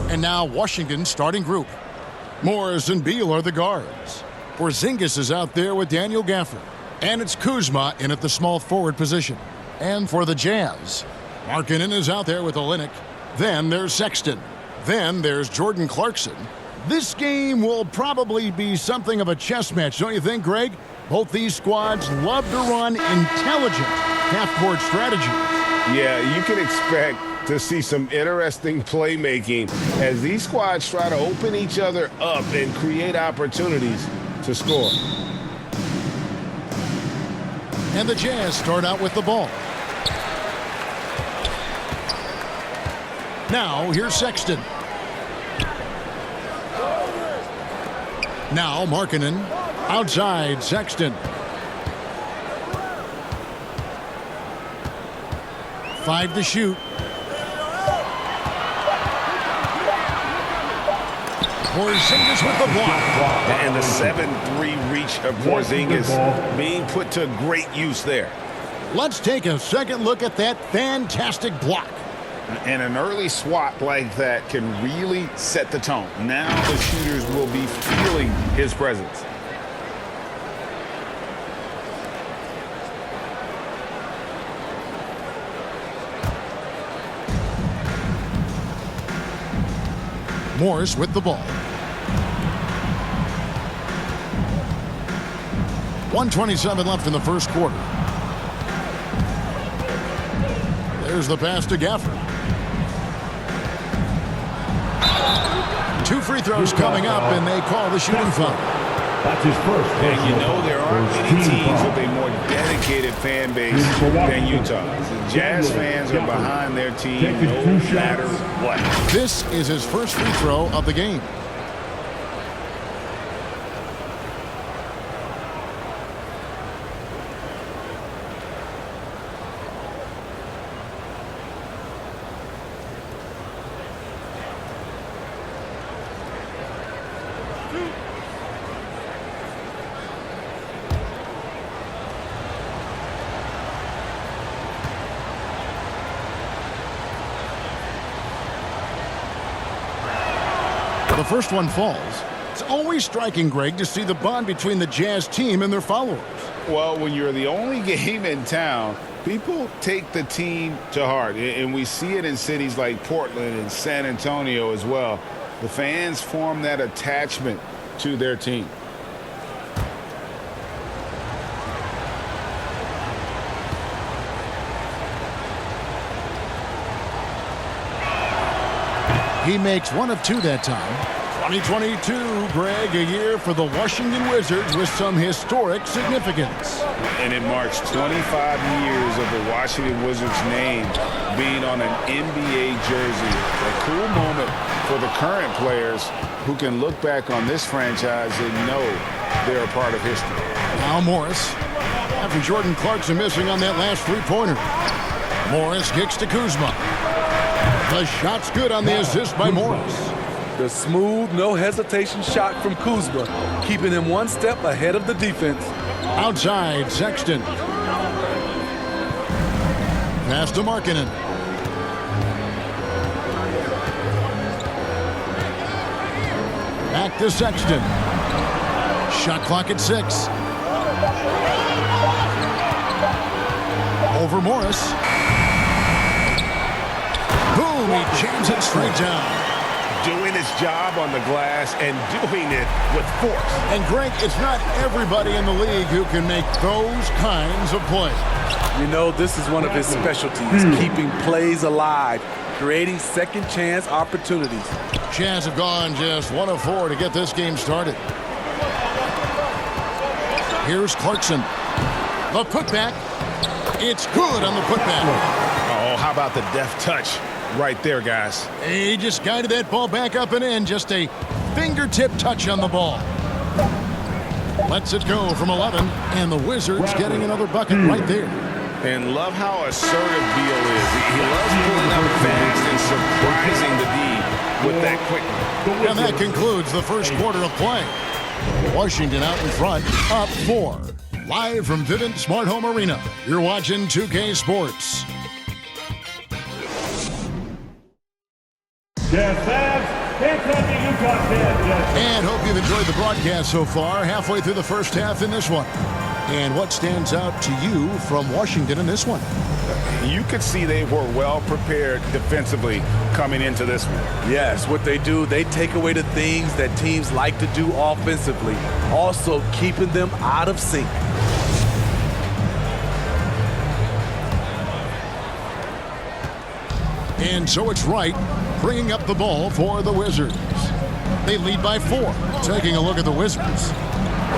And now Washington's starting group. Morris and Beal are the guards. Porzingis is out there with Daniel Gafford. And it's Kuzma in at the small forward position. And for the Jazz, Markkanen is out there with Olynyk. Then there's Sexton. Then there's Jordan Clarkson. This game will probably be something of a chess match, don't you think, Greg? Both these squads love to run intelligent half-court strategies. Yeah, you can expect to see some interesting playmaking as these squads try to open each other up and create opportunities to score. And the Jazz start out with the ball. Now, here's Sexton. Now, Markkanen. Outside, Sexton. 5 to shoot. Porzingis with the block. And the 7-3 reach of Porzingis being put to great use there. Let's take a second look at that fantastic block. And an early swat like that can really set the tone. Now the shooters will be feeling his presence. Morris with the ball. 1:27 left in the first quarter. There's the pass to Gafford. 2 free throws coming up, and they call the shooting foul. That's his first. And you know there aren't many teams with a more dedicated fan base than Utah. The Jazz fans are behind their team no matter what. This is his first free throw of the game. The first one falls. It's always striking, Greg, to see the bond between the Jazz team and their followers. Well, when you're the only game in town, people take the team to heart. And we see it in cities like Portland and San Antonio as well. The fans form that attachment to their team. He makes 1 of 2 that time. 2022, Greg, a year for the Washington Wizards with some historic significance. And it marks 25 years of the Washington Wizards name being on an NBA jersey. A cool moment for the current players who can look back on this franchise and know they're a part of history. Now Morris, after Jordan Clarkson missing on that last three-pointer. Morris kicks to Kuzma. The shot's good on the assist by Morris. The smooth, no-hesitation shot from Kuzma, keeping him one step ahead of the defense. Outside, Sexton. Pass to Markkanen. Back to Sexton. Shot clock at 6. Over Morris. Boom, he jams it straight down. Doing his job on the glass and doing it with force. And Greg, it's not everybody in the league who can make those kinds of plays. You know, this is one of his specialties, keeping plays alive, creating second-chance opportunities. Jazz have gone just 1 of 4 to get this game started. Here's Clarkson. The putback. It's good on the putback. Oh, how about the deft touch right there, guys? He just guided that ball back up and in. Just a fingertip touch on the ball. Lets it go from 11, and the Wizards getting another bucket right there. And love how assertive Beal is. He loves pulling up fast and surprising the D with that quickness. And that concludes the first quarter of play. Washington out in front, up 4. Live from Vivint Smart Home Arena, you're watching 2K Sports. Jazz fans, And hope you've enjoyed the broadcast so far, halfway through the first half in this one. And what stands out to you from Washington in this one? You could see they were well prepared defensively coming into this one. Yes, what they do, they take away the things that teams like to do offensively, also keeping them out of sync. And so it's Wright bringing up the ball for the Wizards. They lead by 4. Taking a look at the Wizards.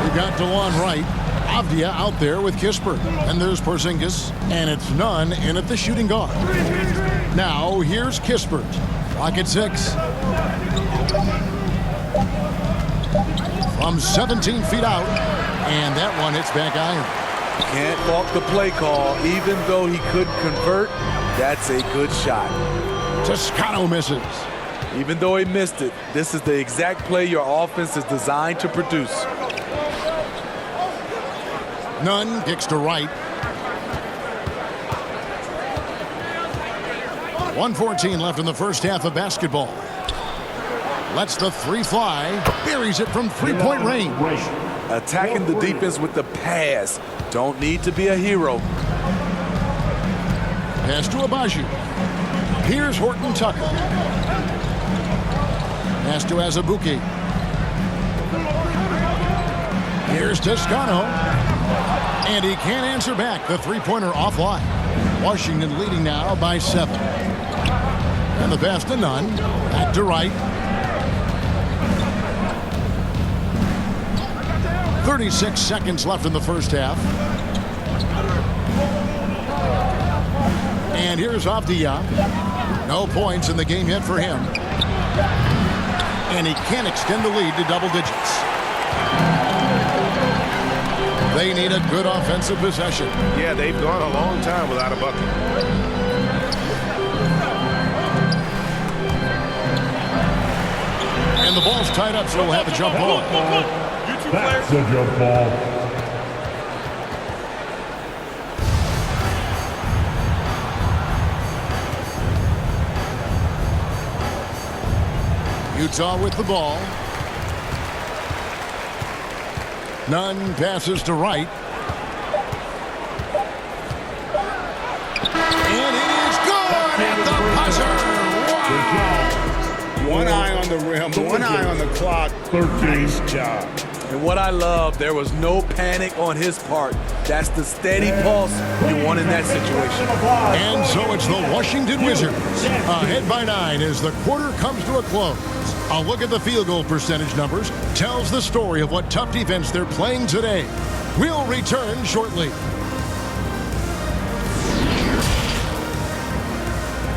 We've got DeLon Wright, Avdia out there with Kispert. And there's Porzingis, and it's Nunn in at the shooting guard. Now here's Kispert. Clock at 6. From 17 feet out, and that one hits back iron. Can't fault the play call. Even though he couldn't convert, that's a good shot. Toscano misses. Even though he missed it, this is the exact play your offense is designed to produce. Nunn kicks to Wright. 1:14 left in the first half of basketball. Lets the 3 fly. Buries it from three-point range. Attacking the defense with the pass. Don't need to be a hero. Pass to Abaji. Here's Horton Tucker. Pass to Azubuike. Here's Toscano. And he can't answer back. The three-pointer offline. Washington leading now by 7. And the pass to Nunn. Back to Wright. 36 seconds left in the first half. And here's Avdia. No points in the game yet for him. And he can't extend the lead to double digits. They need a good offensive possession. Yeah, they've gone a long time without a bucket. And the ball's tied up, so we'll have a jump ball. That's a jump ball. Utah with the ball. Nunn passes to Wright. And it is good at the buzzer. Wow! One eye on the rim, one eye on the clock. 13. Nice job. And what I love, there was no panic on his part. That's the steady pulse you want in that situation. And so it's the Washington Wizards ahead by 9 as the quarter comes to a close. A look at the field goal percentage numbers tells the story of what tough defense they're playing today. We'll return shortly.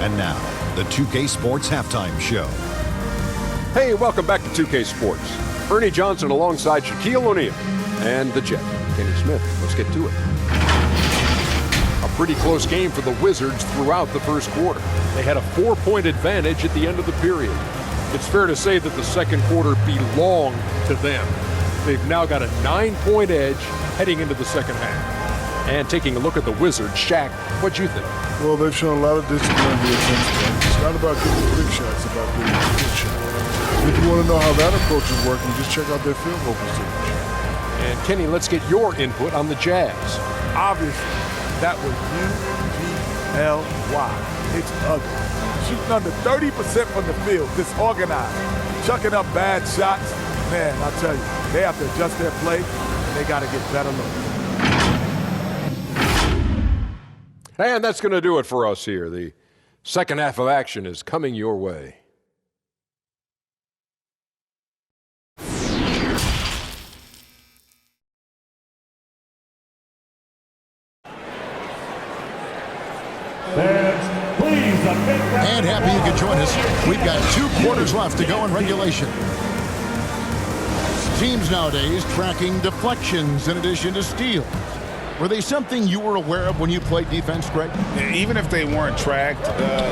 And now, the 2K Sports Halftime Show. Hey, welcome back to 2K Sports. Ernie Johnson alongside Shaquille O'Neal and the Jet, Kenny Smith. Let's get to it. A pretty close game for the Wizards throughout the first quarter. They had a 4-point advantage at the end of the period. It's fair to say that the second quarter belonged to them. They've now got a 9-point edge heading into the second half. And taking a look at the Wizards, Shaq, what'd you think? Well, they've shown a lot of discipline on the defensive end. It's not about getting the big shots, it's about getting the good shot. If you want to know how that approach is working, just check out their field goal percentage. And Kenny, let's get your input on the Jazz. Obviously, that was U-G-L-Y. It's ugly. Shooting under 30% from the field, disorganized, chucking up bad shots. Man, I tell you, they have to adjust their play, and they got to get better looks. And that's going to do it for us here. The second half of action is coming your way. And happy you could join us. We've got 2 quarters left to go in regulation. Teams nowadays tracking deflections in addition to steals. Were they something you were aware of when you played defense, Greg? Even if they weren't tracked,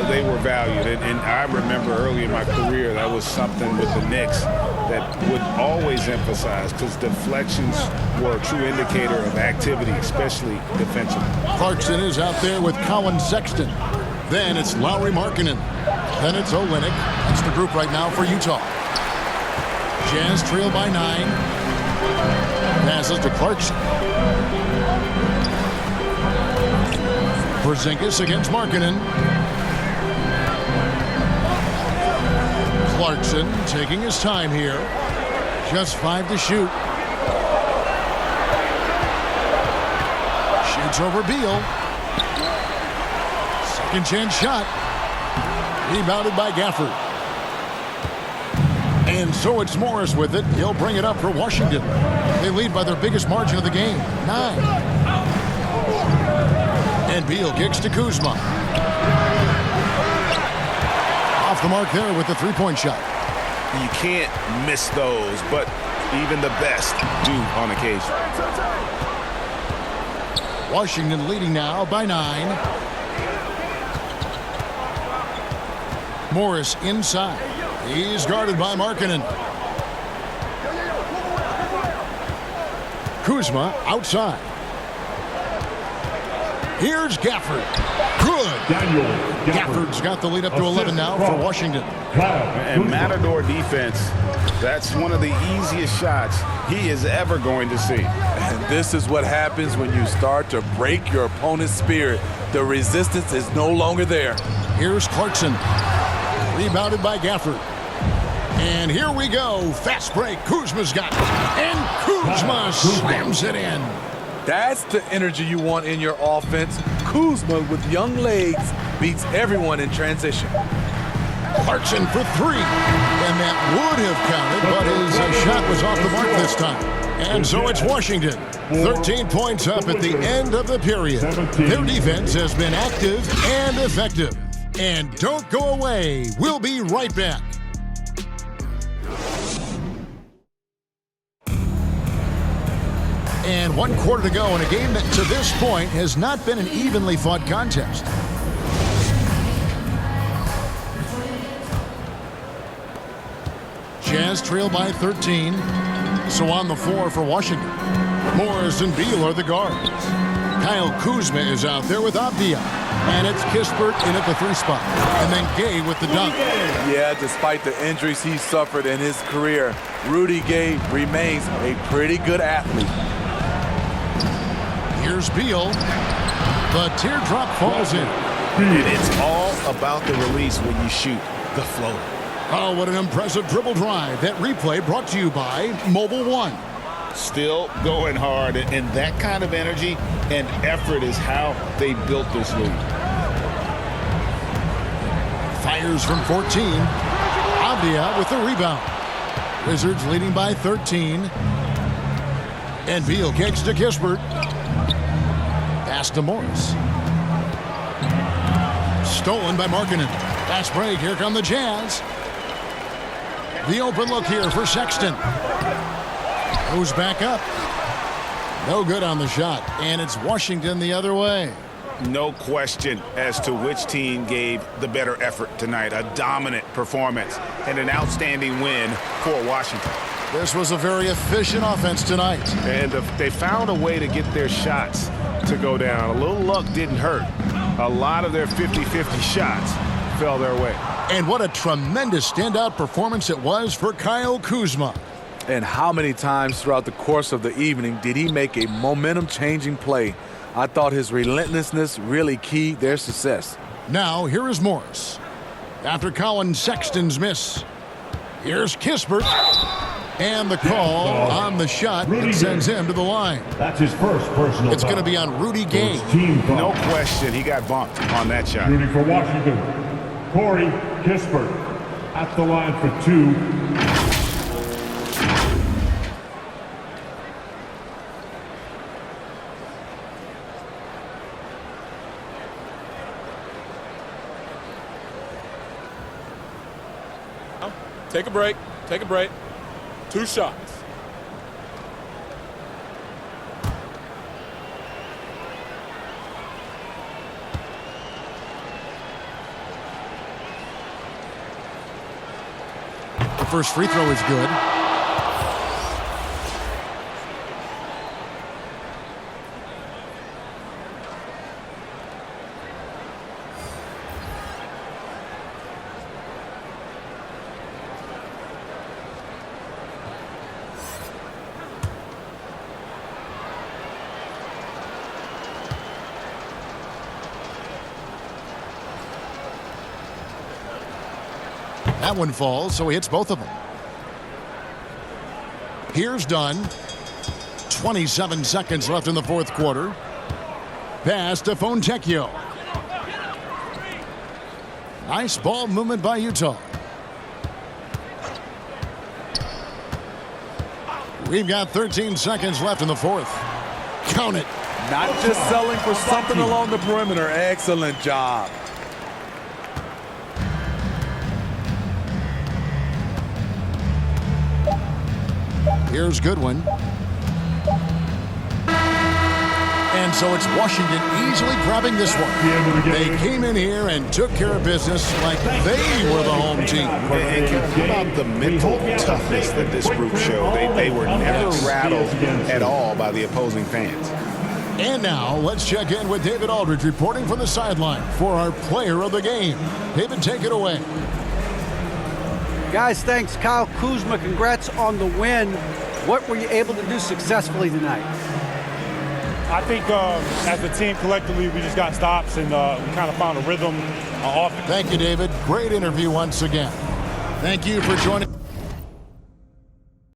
they were valued. And I remember early in my career, that was something with the Knicks that would always emphasize, because deflections were a true indicator of activity, especially defensively. Clarkson is out there with Colin Sexton. Then it's Lowry Markkanen. Then it's Olynyk. That's the group right now for Utah. Jazz trail by 9. Passes to Clarkson. Porzingis against Markkanen. Clarkson taking his time here. Just 5 to shoot. Shoots over Beal. Second chance shot. Rebounded by Gafford. And so it's Morris with it. He'll bring it up for Washington. They lead by their biggest margin of the game, 9. And Beal kicks to Kuzma. Off the mark there with the three-point shot. You can't miss those, but even the best do on occasion. Washington leading now by 9. Morris inside. He's guarded by Markkanen. Kuzma outside. Here's Gafford. Good. Gafford's got the lead up to 11 now for Washington. And Matador defense, that's one of the easiest shots he is ever going to see. And this is what happens when you start to break your opponent's spirit. The resistance is no longer there. Here's Clarkson. Rebounded by Gafford. And here we go. Fast break. Kuzma's got it. And Kuzma slams it in. That's the energy you want in your offense. Kuzma, with young legs, beats everyone in transition. Clarkson for 3. And that would have counted, but his shot was off the mark this time. And so it's Washington. 13 points up at the end of the period. Their defense has been active and effective. And don't go away. We'll be right back. And 1 quarter to go in a game that to this point has not been an evenly fought contest. Jazz trail by 13. So on the floor for Washington. Morris and Beal are the guards. Kyle Kuzma is out there with Avdia. And it's Kispert in at the 3 spot. And then Gay with the dunk. Yeah, despite the injuries he suffered in his career, Rudy Gay remains a pretty good athlete. Here's Beal. The teardrop falls in. And it's all about the release when you shoot the floater. Oh, what an impressive dribble drive. That replay brought to you by Mobile One. Still going hard, and that kind of energy and effort is how they built this league. Fires from 14. Avdia with the rebound. Wizards leading by 13. And Beal kicks to Kispert. Pass to Morris. Stolen by Markkanen. Fast break. Here come the Jazz. The open look here for Sexton. Goes back up. No good on the shot. And it's Washington the other way. No question as to which team gave the better effort tonight. A dominant performance and an outstanding win for Washington. This was a very efficient offense tonight. And they found a way to get their shots to go down. A little luck didn't hurt. A lot of their 50-50 shots fell their way. And what a tremendous standout performance it was for Kyle Kuzma. And how many times throughout the course of the evening did he make a momentum-changing play? I thought his relentlessness really keyed their success. Now, here is Morris. After Colin Sexton's miss, here's Kispert. And the call on the shot that sends him to the line. That's his first personal It's going to be on Rudy Gay. No question, he got bumped on that shot. Shooting for Washington, Corey Kispert at the line for 2. Take a break. Take a break. 2 shots. The first free throw is good. That one falls, so he hits both of them. Here's Dunn. 27 seconds left in the fourth quarter. Pass to Fontecchio. Nice ball movement by Utah. We've got 13 seconds left in the fourth. Count it. Not just selling for something along the perimeter. Excellent job. Here's Goodwin. And so it's Washington easily grabbing this one. They came in here and took care of business like they were the home team. And how about the mental toughness that this group showed? They were never rattled at all by the opposing fans. And now let's check in with David Aldridge reporting from the sideline for our player of the game. David, take it away. Guys, thanks. Kyle Kuzma, congrats on the win. What were you able to do successfully tonight? I think as a team collectively, we just got stops and we kind of found a rhythm off. Thank you, David. Great interview once again. Thank you for joining.